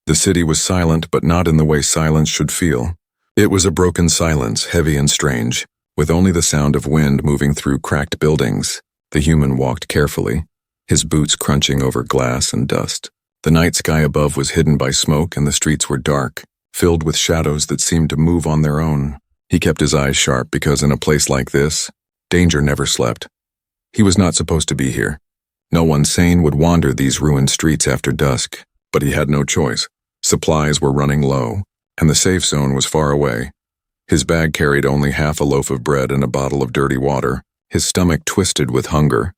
The city was silent, but not in the way silence should feel. It was a broken silence, heavy and strange, with only the sound of wind moving through cracked buildings. The human walked carefully, his boots crunching over glass and dust. The night sky above was hidden by smoke, and the streets were dark, filled with shadows that seemed to move on their own. He kept his eyes sharp because in a place like this, danger never slept. He was not supposed to be here. No one sane would wander these ruined streets after dusk, but he had no choice. Supplies were running low, and the safe zone was far away. His bag carried only half a loaf of bread and a bottle of dirty water, his stomach twisted with hunger.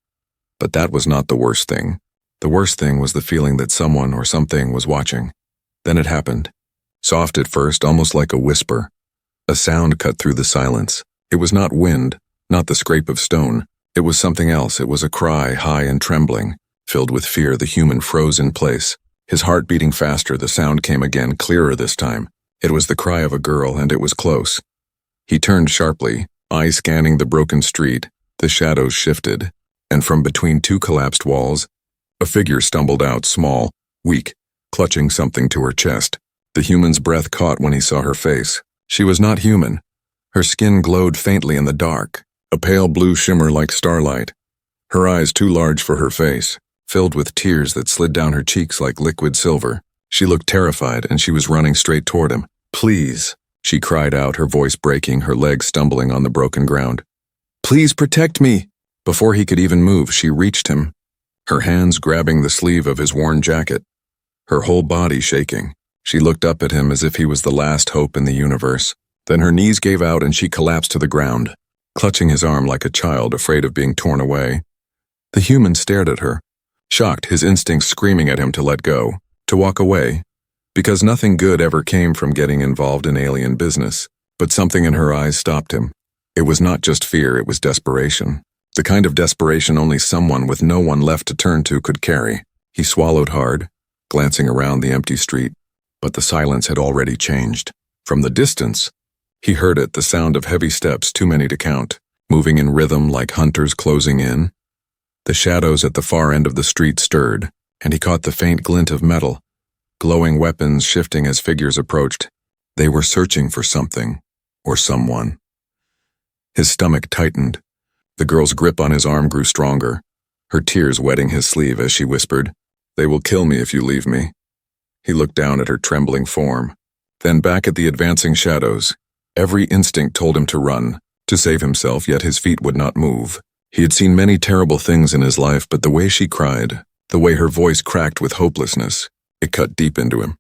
But that was not the worst thing. The worst thing was the feeling that someone or something was watching. Then it happened. Soft at first, almost like a whisper. A sound cut through the silence. It was not wind, not the scrape of stone. It was something else. It was a cry, high and trembling. Filled with fear, the human froze in place. His heart beating faster, the sound came again, clearer this time. It was the cry of a girl, and it was close. He turned sharply, eyes scanning the broken street. The shadows shifted, and from between two collapsed walls, a figure stumbled out, small, weak, clutching something to her chest. The human's breath caught when he saw her face. She was not human. Her skin glowed faintly in the dark, a pale blue shimmer like starlight. Her eyes too large for her face, filled with tears that slid down her cheeks like liquid silver. She looked terrified, and she was running straight toward him. "Please," she cried out, her voice breaking, her legs stumbling on the broken ground. "Please protect me." Before he could even move, she reached him, her hands grabbing the sleeve of his worn jacket, her whole body shaking. She looked up at him as if he was the last hope in the universe. Then her knees gave out and she collapsed to the ground, clutching his arm like a child afraid of being torn away. The human stared at her, shocked, his instincts screaming at him to let go, to walk away, because nothing good ever came from getting involved in alien business. But something in her eyes stopped him. It was not just fear, it was desperation. The kind of desperation only someone with no one left to turn to could carry. He swallowed hard, glancing around the empty street, but the silence had already changed. From the distance, he heard it, the sound of heavy steps, too many to count, moving in rhythm like hunters closing in. The shadows at the far end of the street stirred, and he caught the faint glint of metal, glowing weapons shifting as figures approached. They were searching for something, or someone. His stomach tightened. The girl's grip on his arm grew stronger, her tears wetting his sleeve as she whispered, "They will kill me if you leave me." He looked down at her trembling form, then back at the advancing shadows. Every instinct told him to run, to save himself, yet his feet would not move. He had seen many terrible things in his life, but the way she cried, the way her voice cracked with hopelessness, it cut deep into him.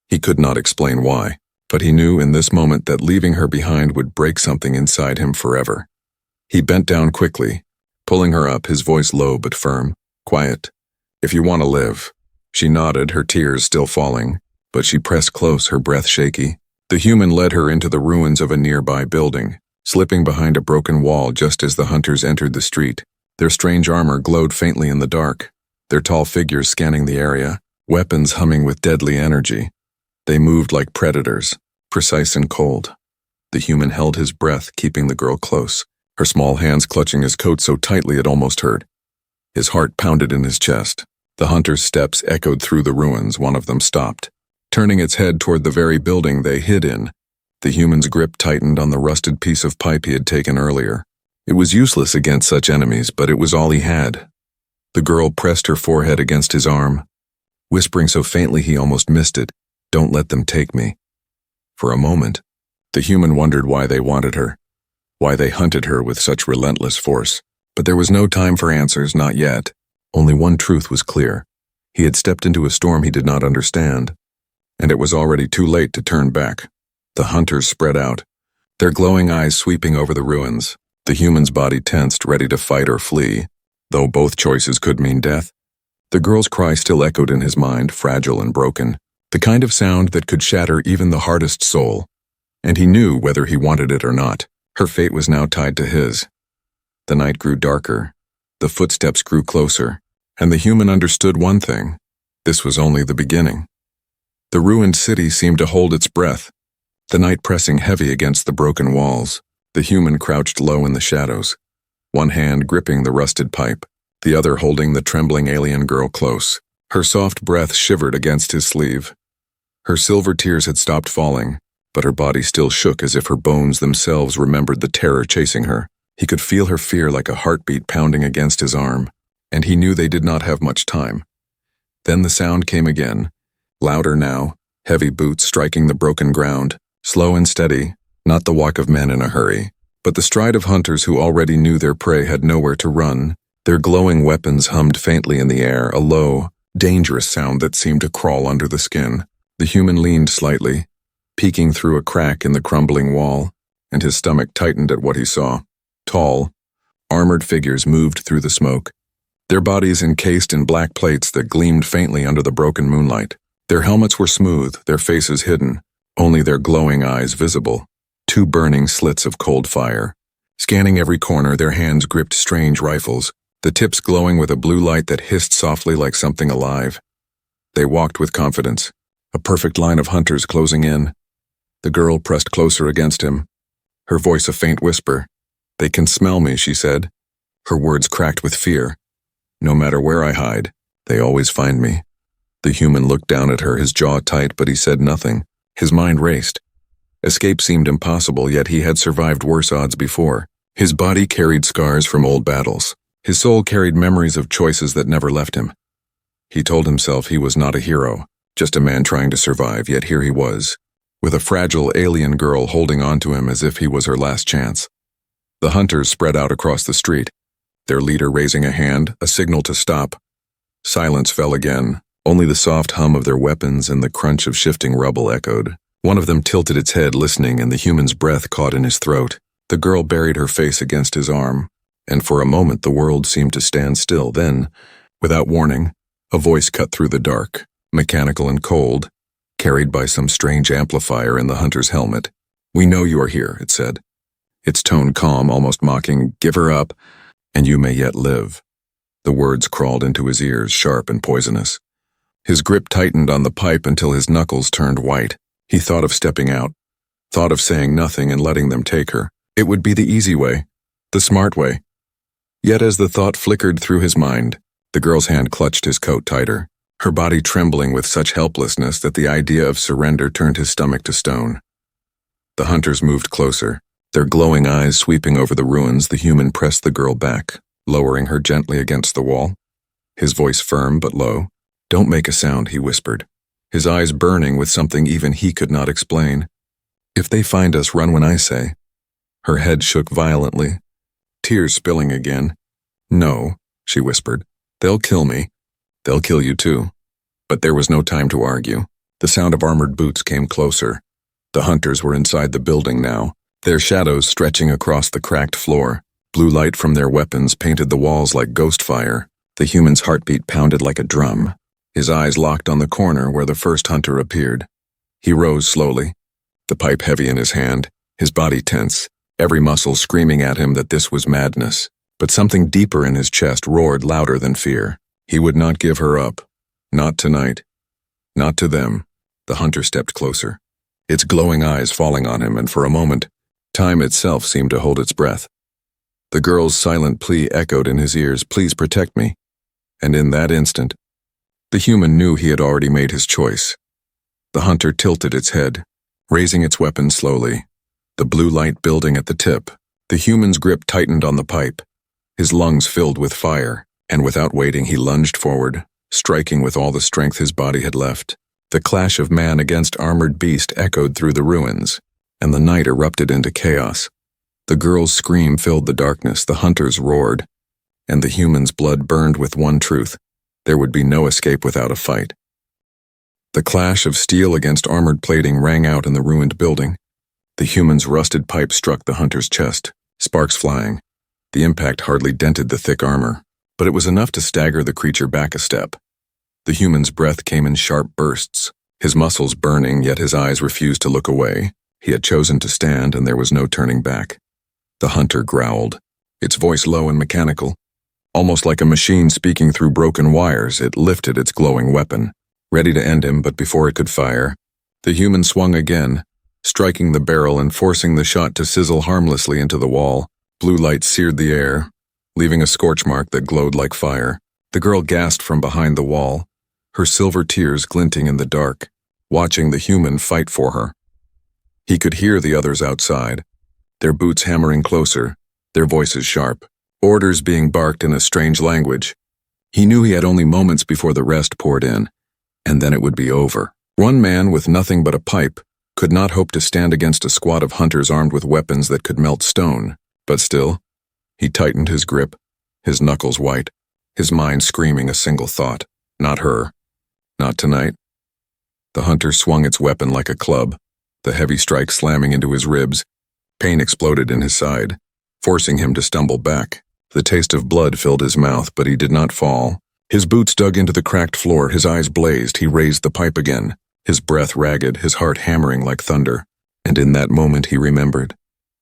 He could not explain why, but he knew in this moment that leaving her behind would break something inside him forever. He bent down quickly, pulling her up, his voice low but firm. "Quiet. If you want to live." She nodded, her tears still falling, but she pressed close, her breath shaky. The human led her into the ruins of a nearby building, slipping behind a broken wall just as the hunters entered the street. Their strange armor glowed faintly in the dark, their tall figures scanning the area, weapons humming with deadly energy. They moved like predators, precise and cold. The human held his breath, keeping the girl close, her small hands clutching his coat so tightly it almost hurt. His heart pounded in his chest. The hunter's steps echoed through the ruins. One of them stopped, turning its head toward the very building they hid in. The human's grip tightened on the rusted piece of pipe he had taken earlier. It was useless against such enemies, but it was all he had. The girl pressed her forehead against his arm, whispering so faintly he almost missed it, "Don't let them take me." For a moment, the human wondered why they wanted her, why they hunted her with such relentless force. But there was no time for answers, not yet. Only one truth was clear. He had stepped into a storm he did not understand, and it was already too late to turn back. The hunters spread out, their glowing eyes sweeping over the ruins. The human's body tensed, ready to fight or flee, though both choices could mean death. The girl's cry still echoed in his mind, fragile and broken, the kind of sound that could shatter even the hardest soul. And he knew whether he wanted it or not. Her fate was now tied to his. The night grew darker, the footsteps grew closer, and the human understood one thing: this was only the beginning. The ruined city seemed to hold its breath, the night pressing heavy against the broken walls. The human crouched low in the shadows, one hand gripping the rusted pipe, the other holding the trembling alien girl close. Her soft breath shivered against his sleeve. Her silver tears had stopped falling, but her body still shook as if her bones themselves remembered the terror chasing her. He could feel her fear like a heartbeat pounding against his arm, and he knew they did not have much time. Then the sound came again, louder now, heavy boots striking the broken ground, slow and steady, not the walk of men in a hurry, but the stride of hunters who already knew their prey had nowhere to run. Their glowing weapons hummed faintly in the air, a low, dangerous sound that seemed to crawl under the skin. The human leaned slightly, peeking through a crack in the crumbling wall, and his stomach tightened at what he saw. Tall, armored figures moved through the smoke, their bodies encased in black plates that gleamed faintly under the broken moonlight. Their helmets were smooth, their faces hidden, only their glowing eyes visible, two burning slits of cold fire. Scanning every corner, their hands gripped strange rifles, the tips glowing with a blue light that hissed softly like something alive. They walked with confidence, a perfect line of hunters closing in. The girl pressed closer against him, her voice a faint whisper. "They can smell me," she said, her words cracked with fear. "No matter where I hide, they always find me." The human looked down at her, his jaw tight, but he said nothing. His mind raced. Escape seemed impossible, yet he had survived worse odds before. His body carried scars from old battles. His soul carried memories of choices that never left him. He told himself he was not a hero, just a man trying to survive, yet here he was, with a fragile alien girl holding on to him as if he was her last chance. The hunters spread out across the street, their leader raising a hand, a signal to stop. Silence fell again. Only the soft hum of their weapons and the crunch of shifting rubble echoed. One of them tilted its head, listening, and the human's breath caught in his throat. The girl buried her face against his arm, and for a moment the world seemed to stand still. Then, without warning, a voice cut through the dark, mechanical and cold, carried by some strange amplifier in the hunter's helmet. "We know you are here," it said, its tone calm, almost mocking. "Give her up, and you may yet live." The words crawled into his ears, sharp and poisonous. His grip tightened on the pipe until his knuckles turned white. He thought of stepping out, thought of saying nothing and letting them take her. It would be the easy way, the smart way. Yet as the thought flickered through his mind, the girl's hand clutched his coat tighter, her body trembling with such helplessness that the idea of surrender turned his stomach to stone. The hunters moved closer, their glowing eyes sweeping over the ruins. The human pressed the girl back, lowering her gently against the wall, his voice firm but low. "Don't make a sound," he whispered, his eyes burning with something even he could not explain. "If they find us, run when I say." Her head shook violently, tears spilling again. "No," she whispered. "They'll kill me. They'll kill you too." But there was no time to argue. The sound of armored boots came closer. The hunters were inside the building now, their shadows stretching across the cracked floor. Blue light from their weapons painted the walls like ghost fire. The human's heartbeat pounded like a drum. His eyes locked on the corner where the first hunter appeared. He rose slowly, the pipe heavy in his hand, his body tense, every muscle screaming at him that this was madness. But something deeper in his chest roared louder than fear. He would not give her up. Not tonight. Not to them. The hunter stepped closer, its glowing eyes falling on him, and for a moment, time itself seemed to hold its breath. The girl's silent plea echoed in his ears, "Please protect me." And in that instant, the human knew he had already made his choice. The hunter tilted its head, raising its weapon slowly, the blue light building at the tip. The human's grip tightened on the pipe, his lungs filled with fire, and without waiting he lunged forward, striking with all the strength his body had left. The clash of man against armored beast echoed through the ruins, and the night erupted into chaos. The girl's scream filled the darkness, the hunters roared, and the human's blood burned with one truth: there would be no escape without a fight. The clash of steel against armored plating rang out in the ruined building. The human's rusted pipe struck the hunter's chest, sparks flying. The impact hardly dented the thick armor, but it was enough to stagger the creature back a step. The human's breath came in sharp bursts, his muscles burning, yet his eyes refused to look away. He had chosen to stand, and there was no turning back. The hunter growled, its voice low and mechanical. Almost like a machine speaking through broken wires, it lifted its glowing weapon, ready to end him, but before it could fire, the human swung again, striking the barrel and forcing the shot to sizzle harmlessly into the wall. Blue light seared the air, leaving a scorch mark that glowed like fire. The girl gasped from behind the wall, her silver tears glinting in the dark. watching the human fight for her. He could hear the others outside, their boots hammering closer, their voices sharp, orders being barked in a strange language. He knew he had only moments before the rest poured in, and then it would be over. One man with nothing but a pipe could not hope to stand against a squad of hunters armed with weapons that could melt stone, but still, he tightened his grip, his knuckles white, his mind screaming a single thought: not her. Not tonight. The hunter swung its weapon like a club, the heavy strike slamming into his ribs. Pain exploded in his side, forcing him to stumble back. The taste of blood filled his mouth, but he did not fall. His boots dug into the cracked floor, his eyes blazed. He raised the pipe again, his breath ragged, his heart hammering like thunder. And in that moment he remembered.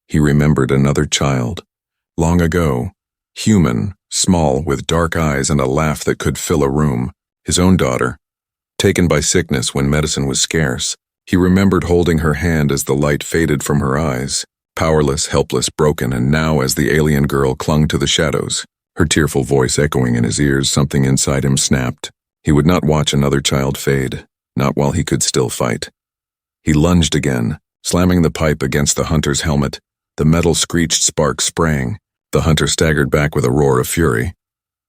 He remembered another child. Long ago, human, small, with dark eyes and a laugh that could fill a room. His own daughter, taken by sickness when medicine was scarce. He remembered holding her hand as the light faded from her eyes, powerless, helpless, broken, and now as the alien girl clung to the shadows, her tearful voice echoing in his ears, something inside him snapped. He would not watch another child fade, not while he could still fight. He lunged again, slamming the pipe against the hunter's helmet. The metal screeched, sparks sprang. The hunter staggered back with a roar of fury.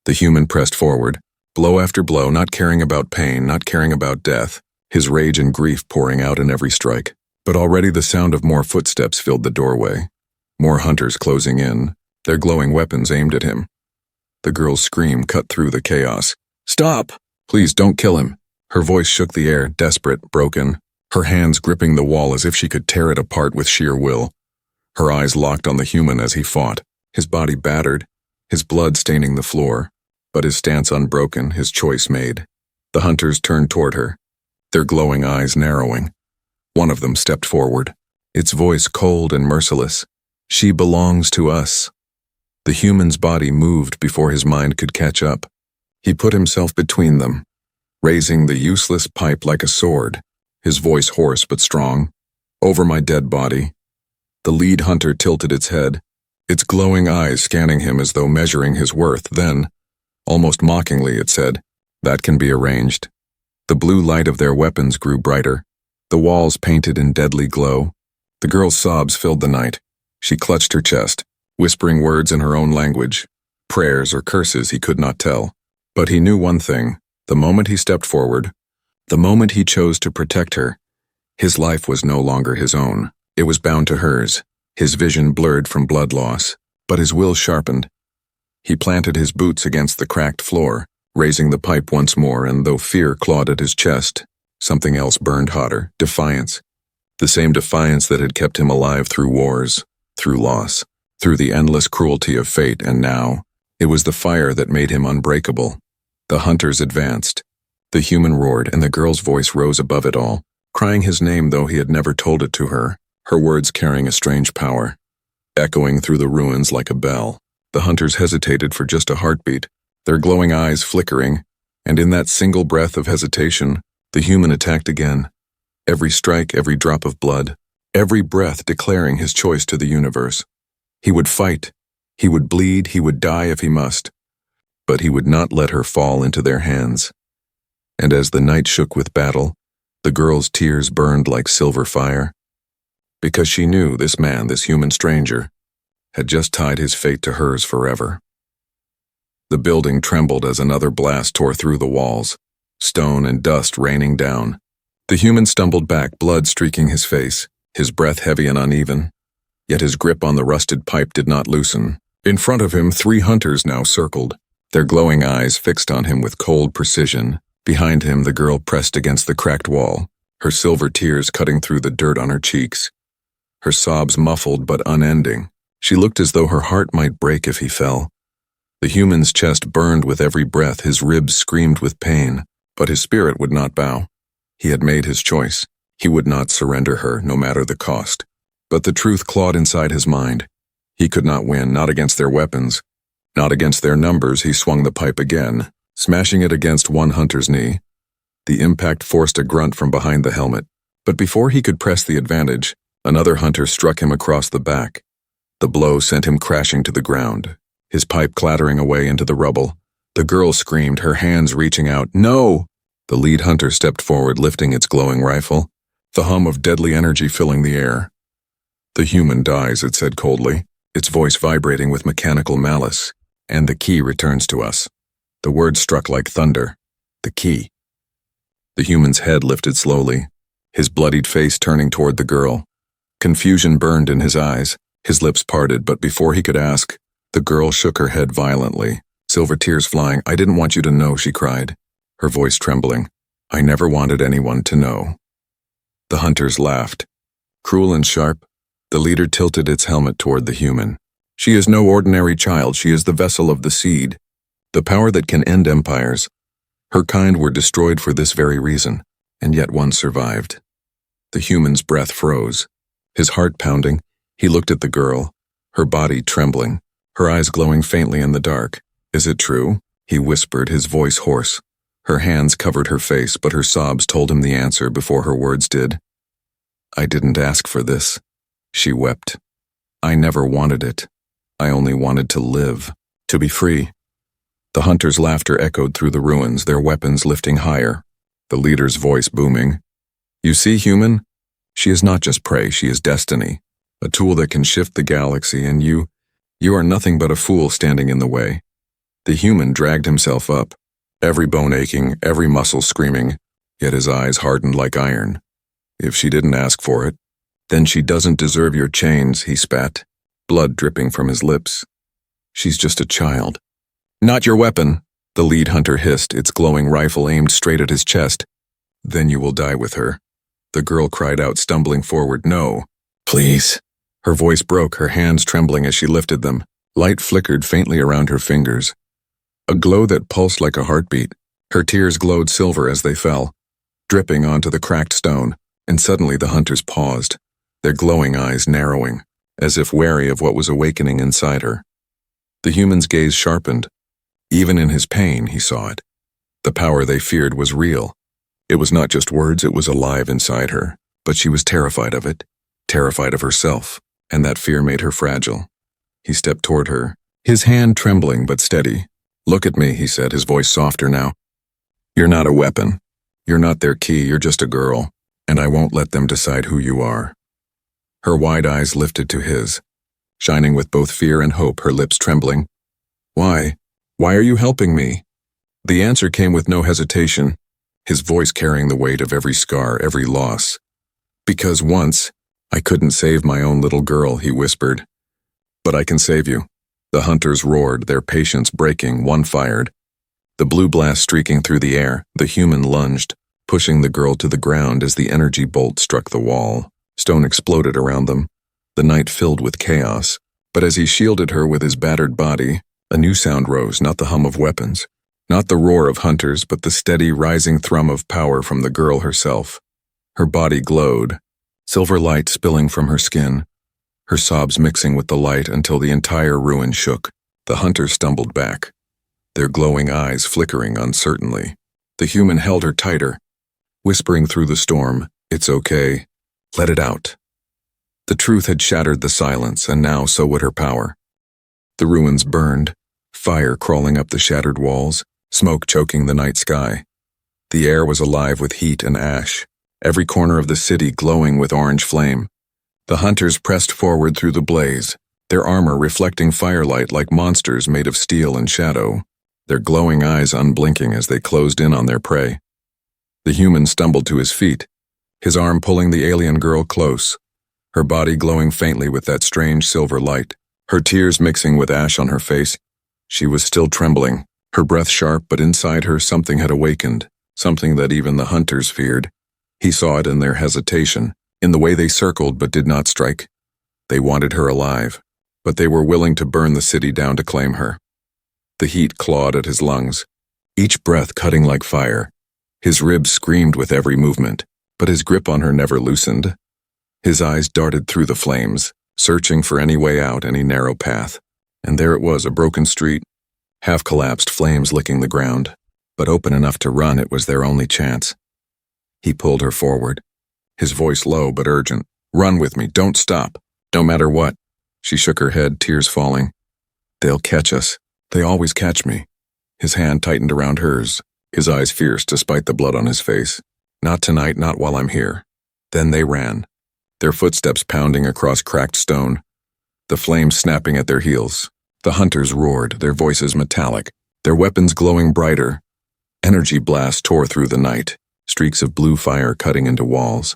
The human pressed forward, blow after blow, not caring about pain, not caring about death, his rage and grief pouring out in every strike. But already the sound of more footsteps filled the doorway. More hunters closing in, their glowing weapons aimed at him. The girl's scream cut through the chaos. "Stop! Please don't kill him." Her voice shook the air, desperate, broken, her hands gripping the wall as if she could tear it apart with sheer will. Her eyes locked on the human as he fought, his body battered, his blood staining the floor, but his stance unbroken, his choice made. The hunters turned toward her, their glowing eyes narrowing. One of them stepped forward, its voice cold and merciless. "She belongs to us." The human's body moved before his mind could catch up. He put himself between them, raising the useless pipe like a sword, his voice hoarse but strong. "Over my dead body." The lead hunter tilted its head, its glowing eyes scanning him as though measuring his worth. Then, almost mockingly, it said, "That can be arranged." The blue light of their weapons grew brighter, the walls painted in deadly glow. The girl's sobs filled the night. She clutched her chest, whispering words in her own language, prayers or curses he could not tell. But he knew one thing: the moment he stepped forward, the moment he chose to protect her, his life was no longer his own. It was bound to hers. His vision blurred from blood loss, but his will sharpened. He planted his boots against the cracked floor, raising the pipe once more, and though fear clawed at his chest, something else burned hotter: defiance. The same defiance that had kept him alive through wars, through loss, through the endless cruelty of fate, and now, it was the fire that made him unbreakable. The hunters advanced. The human roared, and the girl's voice rose above it all, crying his name though he had never told it to her, her words carrying a strange power, echoing through the ruins like a bell. The hunters hesitated for just a heartbeat, their glowing eyes flickering, and in that single breath of hesitation, the human attacked again. Every strike, every drop of blood, every breath declaring his choice to the universe. He would fight, he would bleed, he would die if he must, but he would not let her fall into their hands. And as the night shook with battle, the girl's tears burned like silver fire, because she knew this man, this human stranger, had just tied his fate to hers forever. The building trembled as another blast tore through the walls, stone and dust raining down. The human stumbled back, blood streaking his face, his breath heavy and uneven, yet his grip on the rusted pipe did not loosen. In front of him, 3 hunters now circled, their glowing eyes fixed on him with cold precision. Behind him, the girl pressed against the cracked wall, her silver tears cutting through the dirt on her cheeks, her sobs muffled but unending. She looked as though her heart might break if he fell. The human's chest burned with every breath, his ribs screamed with pain, but his spirit would not bow. He had made his choice. He would not surrender her, no matter the cost. But the truth clawed inside his mind. He could not win, not against their weapons, not against their numbers. He swung the pipe again, smashing it against one hunter's knee. The impact forced a grunt from behind the helmet, but before he could press the advantage, another hunter struck him across the back. The blow sent him crashing to the ground, his pipe clattering away into the rubble. The girl screamed, her hands reaching out. "No!" The lead hunter stepped forward, lifting its glowing rifle, the hum of deadly energy filling the air. "The human dies," it said coldly, its voice vibrating with mechanical malice. "And the key returns to us." The word struck like thunder. The key. The human's head lifted slowly, his bloodied face turning toward the girl. Confusion burned in his eyes, his lips parted, but before he could ask, the girl shook her head violently, silver tears flying. "I didn't want you to know," she cried, her voice trembling. "I never wanted anyone to know." The hunters laughed. Cruel and sharp, the leader tilted its helmet toward the human. "She is no ordinary child. She is the vessel of the seed, the power that can end empires. Her kind were destroyed for this very reason, and yet one survived." The human's breath froze. His heart pounding, he looked at the girl, her body trembling, her eyes glowing faintly in the dark. "Is it true?" he whispered, his voice hoarse. Her hands covered her face, but her sobs told him the answer before her words did. "I didn't ask for this," she wept. "I never wanted it. I only wanted to live, to be free." The hunters' laughter echoed through the ruins, their weapons lifting higher, the leader's voice booming. "You see, human? She is not just prey, she is destiny, a tool that can shift the galaxy, and you are nothing but a fool standing in the way." The human dragged himself up, every bone aching, every muscle screaming, yet his eyes hardened like iron. "If she didn't ask for it, then she doesn't deserve your chains," he spat, blood dripping from his lips. "She's just a child." "Not your weapon," the lead hunter hissed, its glowing rifle aimed straight at his chest. "Then you will die with her," the girl cried out, stumbling forward. "No, please." Her voice broke, her hands trembling as she lifted them. Light flickered faintly around her fingers, a glow that pulsed like a heartbeat. Her tears glowed silver as they fell, dripping onto the cracked stone, and suddenly the hunters paused, their glowing eyes narrowing, as if wary of what was awakening inside her. The human's gaze sharpened. Even in his pain, he saw it. The power they feared was real. It was not just words, it was alive inside her, but she was terrified of it, terrified of herself, and that fear made her fragile. He stepped toward her, his hand trembling but steady. "Look at me," he said, his voice softer now. "You're not a weapon. You're not their key, you're just a girl, and I won't let them decide who you are." Her wide eyes lifted to his, shining with both fear and hope, her lips trembling. "Why? Why are you helping me?" The answer came with no hesitation, his voice carrying the weight of every scar, every loss. "Because once, I couldn't save my own little girl," he whispered. "But I can save you." The hunters roared, their patience breaking, one fired. The blue blast streaking through the air, the human lunged, pushing the girl to the ground as the energy bolt struck the wall. Stone exploded around them, the night filled with chaos. But as he shielded her with his battered body, a new sound rose, not the hum of weapons, not the roar of hunters, but the steady, rising thrum of power from the girl herself. Her body glowed, silver light spilling from her skin, her sobs mixing with the light until the entire ruin shook. The hunters stumbled back, their glowing eyes flickering uncertainly. The human held her tighter, whispering through the storm, "It's okay. Let it out." The truth had shattered the silence, and now so would her power. The ruins burned, fire crawling up the shattered walls, smoke choking the night sky. The air was alive with heat and ash, every corner of the city glowing with orange flame. The hunters pressed forward through the blaze, their armor reflecting firelight like monsters made of steel and shadow, their glowing eyes unblinking as they closed in on their prey. The human stumbled to his feet, his arm pulling the alien girl close, her body glowing faintly with that strange silver light, her tears mixing with ash on her face. She was still trembling, her breath sharp, but inside her something had awakened, something that even the hunters feared. He saw it in their hesitation, in the way they circled but did not strike. They wanted her alive, but they were willing to burn the city down to claim her. The heat clawed at his lungs, each breath cutting like fire. His ribs screamed with every movement, but his grip on her never loosened. His eyes darted through the flames, searching for any way out, any narrow path. And there it was, a broken street, half-collapsed, flames licking the ground. But open enough to run, it was their only chance. He pulled her forward, his voice low but urgent. "Run with me, don't stop, no matter what." She shook her head, tears falling. "They'll catch us. They always catch me." His hand tightened around hers, his eyes fierce despite the blood on his face. Not tonight, not while I'm here. Then they ran, their footsteps pounding across cracked stone, the flames snapping at their heels. The hunters roared, their voices metallic, their weapons glowing brighter. Energy blasts tore through the night, streaks of blue fire cutting into walls.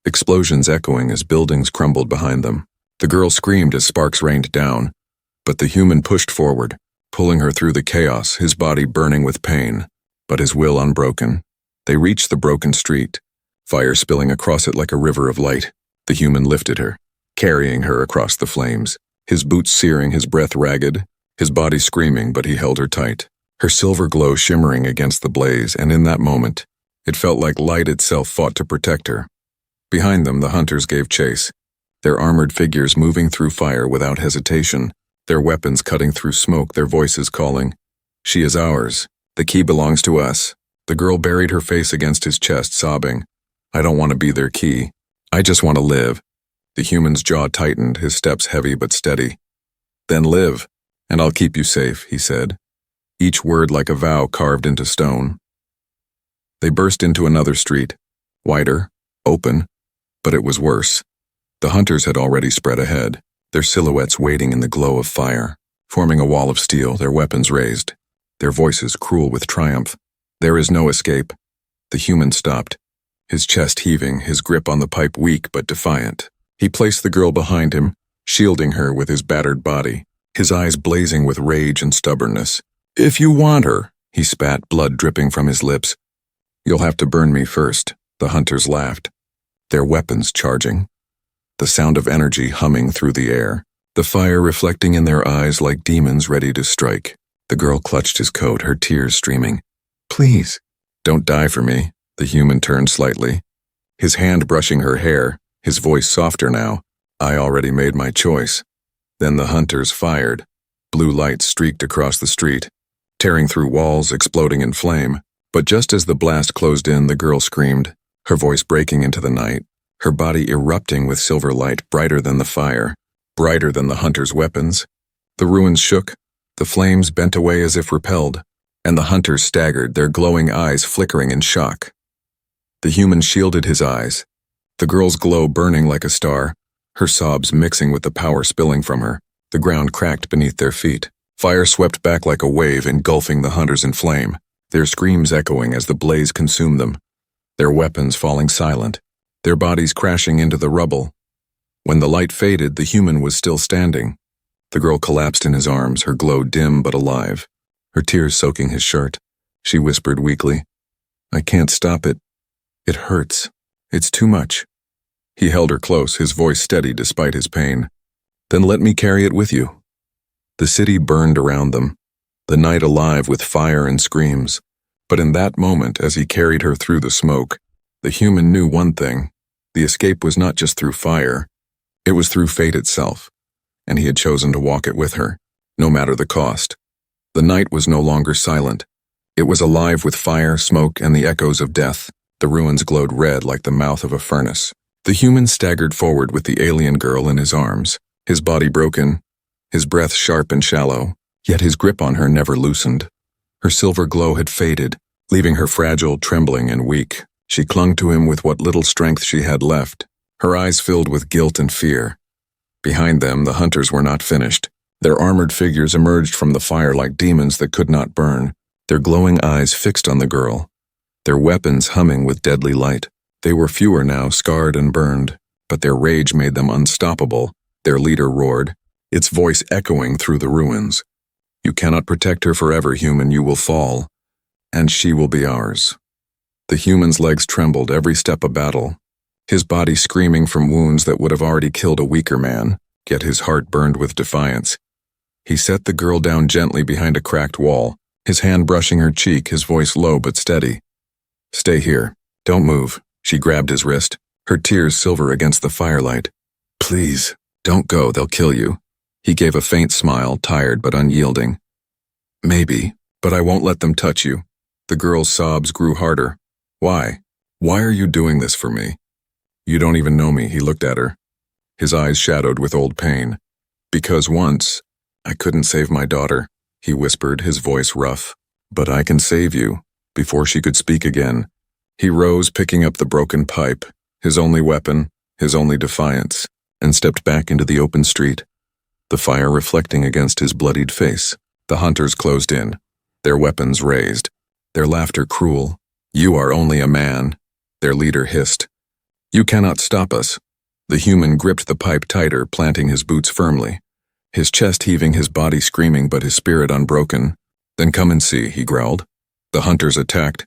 Explosions echoing as buildings crumbled behind them. The girl screamed as sparks rained down, but the human pushed forward, pulling her through the chaos, his body burning with pain, but his will unbroken. They reached the broken street, fire spilling across it like a river of light. The human lifted her, carrying her across the flames, his boots searing, his breath ragged, his body screaming, but he held her tight, her silver glow shimmering against the blaze, and in that moment, it felt like light itself fought to protect her. Behind them, the hunters gave chase, their armored figures moving through fire without hesitation, their weapons cutting through smoke, their voices calling, "She is ours. The key belongs to us." The girl buried her face against his chest, sobbing, "I don't want to be their key. I just want to live." The human's jaw tightened, his steps heavy but steady. "Then live, and I'll keep you safe," he said, each word like a vow carved into stone. They burst into another street, wider, open, but it was worse. The hunters had already spread ahead, their silhouettes waiting in the glow of fire, forming a wall of steel, their weapons raised, their voices cruel with triumph. "There is no escape." The human stopped, his chest heaving, his grip on the pipe weak but defiant. He placed the girl behind him, shielding her with his battered body, his eyes blazing with rage and stubbornness. "If you want her," he spat, blood dripping from his lips. "You'll have to burn me first." The hunters laughed, their weapons charging, the sound of energy humming through the air, the fire reflecting in their eyes like demons ready to strike. The girl clutched his coat, her tears streaming. "Please, don't die for me." The human turned slightly, his hand brushing her hair, his voice softer now. "I already made my choice." Then the hunters fired. Blue lights streaked across the street, tearing through walls, exploding in flame. But just as the blast closed in, the girl screamed, her voice breaking into the night, her body erupting with silver light brighter than the fire, brighter than the hunters' weapons. The ruins shook, the flames bent away as if repelled, and the hunters staggered, their glowing eyes flickering in shock. The human shielded his eyes, the girl's glow burning like a star, her sobs mixing with the power spilling from her. The ground cracked beneath their feet. Fire swept back like a wave, engulfing the hunters in flame, their screams echoing as the blaze consumed them, their weapons falling silent, their bodies crashing into the rubble. When the light faded, the human was still standing. The girl collapsed in his arms, her glow dim but alive, her tears soaking his shirt. She whispered weakly, "I can't stop it. It hurts. It's too much." He held her close, his voice steady despite his pain. "Then let me carry it with you." The city burned around them, the night alive with fire and screams. But in that moment, as he carried her through the smoke, the human knew one thing. The escape was not just through fire, it was through fate itself, and he had chosen to walk it with her, no matter the cost. The night was no longer silent. It was alive with fire, smoke, and the echoes of death. The ruins glowed red like the mouth of a furnace. The human staggered forward with the alien girl in his arms, his body broken, his breath sharp and shallow, yet his grip on her never loosened. Her silver glow had faded, leaving her fragile, trembling, and weak. She clung to him with what little strength she had left, her eyes filled with guilt and fear. Behind them, the hunters were not finished. Their armored figures emerged from the fire like demons that could not burn, their glowing eyes fixed on the girl, their weapons humming with deadly light. They were fewer now, scarred and burned, but their rage made them unstoppable. Their leader roared, its voice echoing through the ruins. "You cannot protect her forever, human. You will fall, and she will be ours." The human's legs trembled, every step a battle, his body screaming from wounds that would have already killed a weaker man, yet his heart burned with defiance. He set the girl down gently behind a cracked wall, his hand brushing her cheek, his voice low but steady. "Stay here. Don't move." She grabbed his wrist, her tears silver against the firelight. "Please, don't go. They'll kill you." He gave a faint smile, tired but unyielding. "Maybe, but I won't let them touch you." The girl's sobs grew harder. "Why? Why are you doing this for me?" "You don't even know me," he looked at her, his eyes shadowed with old pain. "Because once, I couldn't save my daughter," he whispered, his voice rough. "But I can save you, Before she could speak again, he rose, picking up the broken pipe, his only weapon, his only defiance, and stepped back into the open street, the fire reflecting against his bloodied face. The hunters closed in, their weapons raised, their laughter cruel. "You are only a man," their leader hissed. "You cannot stop us." The human gripped the pipe tighter, planting his boots firmly, his chest heaving, his body screaming, but his spirit unbroken. "Then come and see," he growled. The hunters attacked,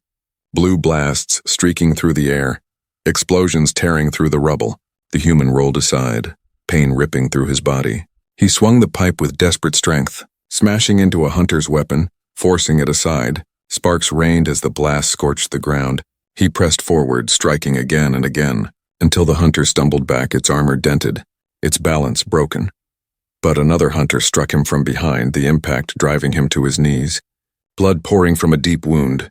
blue blasts streaking through the air, explosions tearing through the rubble. The human rolled aside, pain ripping through his body. He swung the pipe with desperate strength, smashing into a hunter's weapon, forcing it aside. Sparks rained as the blast scorched the ground. He pressed forward, striking again and again, until the hunter stumbled back, its armor dented, its balance broken. But another hunter struck him from behind, the impact driving him to his knees, blood pouring from a deep wound.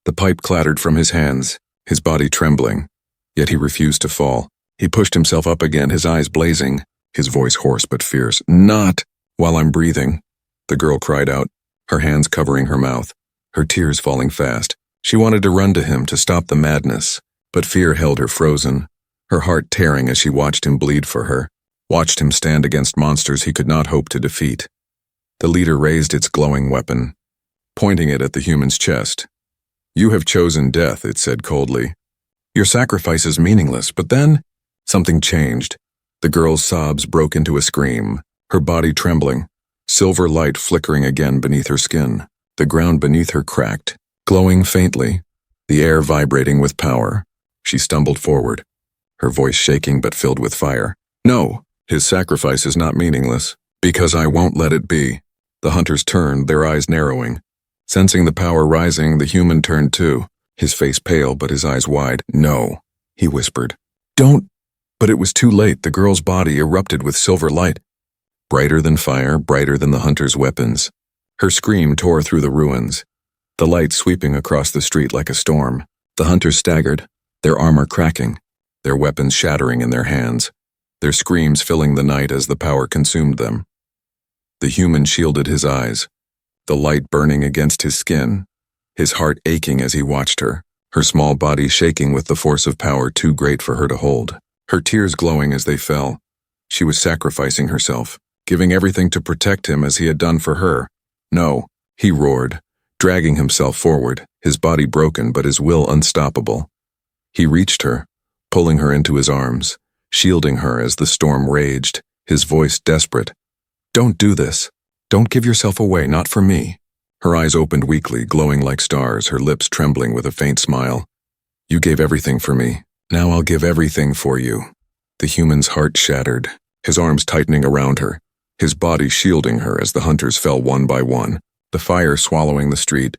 The pipe clattered from his hands, his body trembling, yet he refused to fall. He pushed himself up again, his eyes blazing, his voice hoarse but fierce. "Not while I'm breathing," the girl cried out, her hands covering her mouth, her tears falling fast. She wanted to run to him to stop the madness, but fear held her frozen, her heart tearing as she watched him bleed for her, watched him stand against monsters he could not hope to defeat. The leader raised its glowing weapon, pointing it at the human's chest. "You have chosen death," it said coldly. "Your sacrifice is meaningless." But then, something changed. The girl's sobs broke into a scream, her body trembling, silver light flickering again beneath her skin. The ground beneath her cracked, glowing faintly, the air vibrating with power. She stumbled forward, her voice shaking but filled with fire. "No, his sacrifice is not meaningless, because I won't let it be." The hunters turned, their eyes narrowing. Sensing the power rising, the human turned too, his face pale but his eyes wide. "No," he whispered. "Don't." But it was too late. The girl's body erupted with silver light, brighter than fire, brighter than the hunter's weapons. Her scream tore through the ruins, the light sweeping across the street like a storm. The hunters staggered, their armor cracking, their weapons shattering in their hands, their screams filling the night as the power consumed them. The human shielded his eyes, the light burning against his skin, his heart aching as he watched her, her small body shaking with the force of power too great for her to hold, her tears glowing as they fell. She was sacrificing herself, giving everything to protect him as he had done for her. "No," he roared, dragging himself forward, his body broken but his will unstoppable. He reached her, pulling her into his arms, shielding her as the storm raged, his voice desperate. "Don't do this. Don't give yourself away, not for me." Her eyes opened weakly, glowing like stars, her lips trembling with a faint smile. "You gave everything for me. Now I'll give everything for you." The human's heart shattered, his arms tightening around her, his body shielding her as the hunters fell one by one, the fire swallowing the street,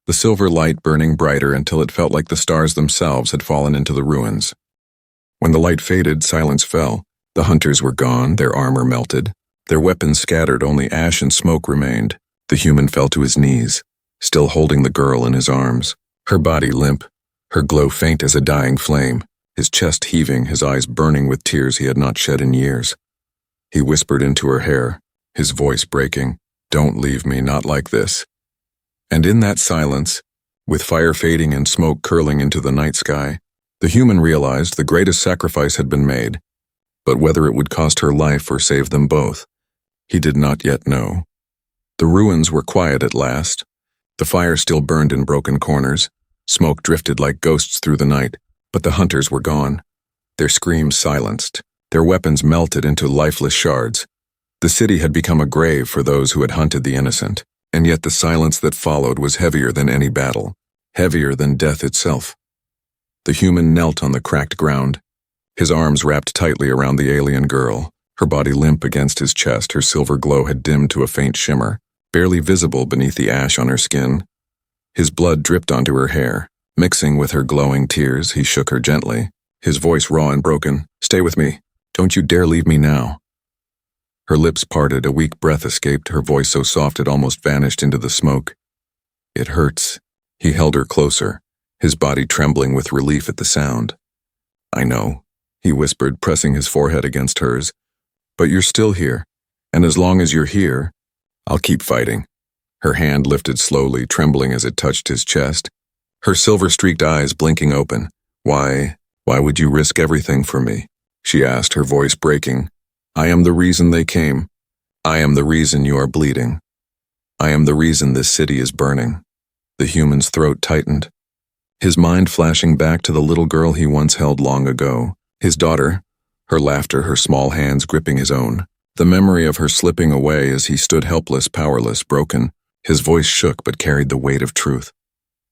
the silver light burning brighter until it felt like the stars themselves had fallen into the ruins. When the light faded, silence fell. The hunters were gone, their armor melted, their weapons scattered, only ash and smoke remained. The human fell to his knees, still holding the girl in his arms, her body limp, her glow faint as a dying flame, his chest heaving, his eyes burning with tears he had not shed in years. He whispered into her hair, his voice breaking, "Don't leave me, not like this." And in that silence, with fire fading and smoke curling into the night sky, the human realized the greatest sacrifice had been made, but whether it would cost her life or save them both, he did not yet know. The ruins were quiet at last. The fire still burned in broken corners. Smoke drifted like ghosts through the night, but the hunters were gone. Their screams silenced, their weapons melted into lifeless shards. The city had become a grave for those who had hunted the innocent, and yet the silence that followed was heavier than any battle, heavier than death itself. The human knelt on the cracked ground, his arms wrapped tightly around the alien girl, her body limp against his chest. Her silver glow had dimmed to a faint shimmer, barely visible beneath the ash on her skin. His blood dripped onto her hair. Mixing with her glowing tears, he shook her gently, his voice raw and broken. "Stay with me. Don't you dare leave me now." Her lips parted, a weak breath escaped, her voice so soft it almost vanished into the smoke. "It hurts." He held her closer, his body trembling with relief at the sound. "I know," he whispered, pressing his forehead against hers. "But you're still here, and as long as you're here, I'll keep fighting." Her hand lifted slowly, trembling as it touched his chest. her silver-streaked eyes blinking open. Why would you risk everything for me? She asked, her voice breaking. I am the reason they came. I am the reason you are bleeding. I am the reason this city is burning. The human's throat tightened, his mind flashing back to the little girl he once held long ago, his daughter, her laughter, her small hands gripping his own. The memory of her slipping away as he stood helpless, powerless, broken. His voice shook but carried the weight of truth.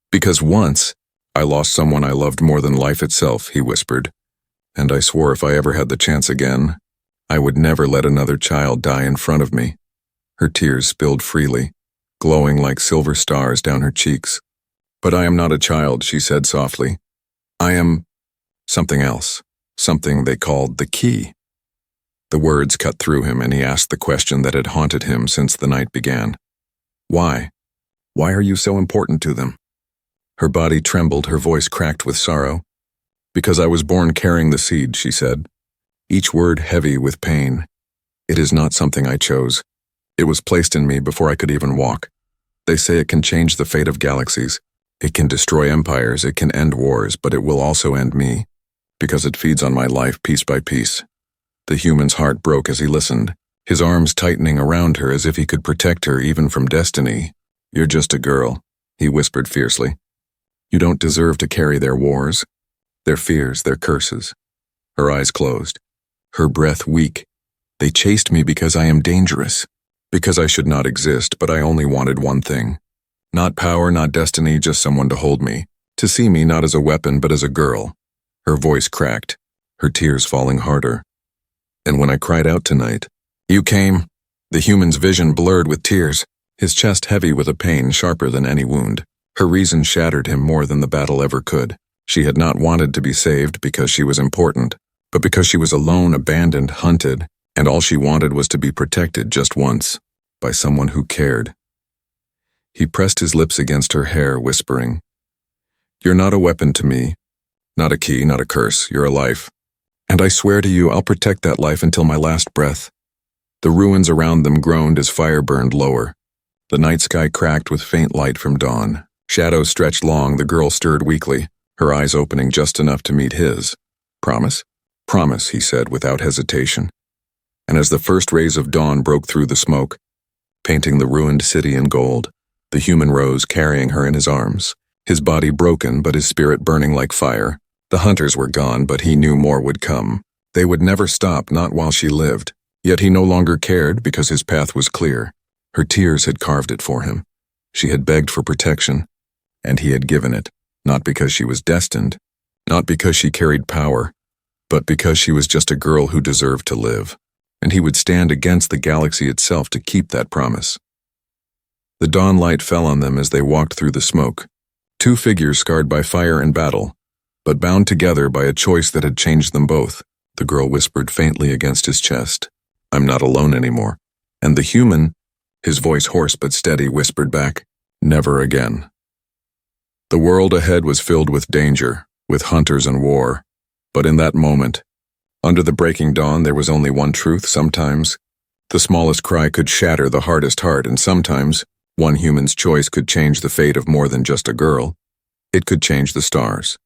Because once, I lost someone I loved more than life itself, he whispered, and I swore if I ever had the chance again, I would never let another child die in front of me. Her tears spilled freely, glowing like silver stars down her cheeks. But I am not a child, she said softly. I am something else, something they called the key. The words cut through him, and he asked the question that had haunted him since the night began. Why? Why are you so important to them? Her body trembled, her voice cracked with sorrow. Because I was born carrying the seed, she said, each word heavy with pain. It is not something I chose. It was placed in me before I could even walk. They say it can change the fate of galaxies. It can destroy empires, it can end wars, but it will also end me, because it feeds on my life piece by piece. The human's heart broke as he listened, his arms tightening around her as if he could protect her even from destiny. You're just a girl, he whispered fiercely. You don't deserve to carry their wars, their fears, their curses. Her eyes closed, her breath weak. They chased me because I am dangerous, because I should not exist, but I only wanted one thing. Not power, not destiny, just someone to hold me, to see me not as a weapon but as a girl. Her voice cracked, her tears falling harder. And when I cried out tonight, you came. The human's vision blurred with tears, his chest heavy with a pain sharper than any wound. Her reason shattered him more than the battle ever could. She had not wanted to be saved because she was important, but because she was alone, abandoned, hunted, and all she wanted was to be protected just once, by someone who cared. He pressed his lips against her hair, whispering, You're not a weapon to me, not a key, not a curse, you're a life. And I swear to you I'll protect that life until my last breath. The ruins around them groaned as fire burned lower. The night sky cracked with faint light from dawn. Shadows stretched long, the girl stirred weakly, her eyes opening just enough to meet his. Promise? Promise, he said without hesitation. And as the first rays of dawn broke through the smoke, painting the ruined city in gold, the human rose carrying her in his arms, his body broken but his spirit burning like fire. The hunters were gone, but he knew more would come. They would never stop, not while she lived. Yet he no longer cared because his path was clear. Her tears had carved it for him. She had begged for protection, and he had given it, not because she was destined, not because she carried power, but because she was just a girl who deserved to live. And he would stand against the galaxy itself to keep that promise. The dawn light fell on them as they walked through the smoke. Two figures scarred by fire and battle, but bound together by a choice that had changed them both. The girl whispered faintly against his chest, I'm not alone anymore. And the human, his voice hoarse but steady, whispered back, Never again. The world ahead was filled with danger, with hunters and war. But in that moment, under the breaking dawn, there was only one truth. Sometimes, the smallest cry could shatter the hardest heart, and sometimes, one human's choice could change the fate of more than just a girl. It could change the stars.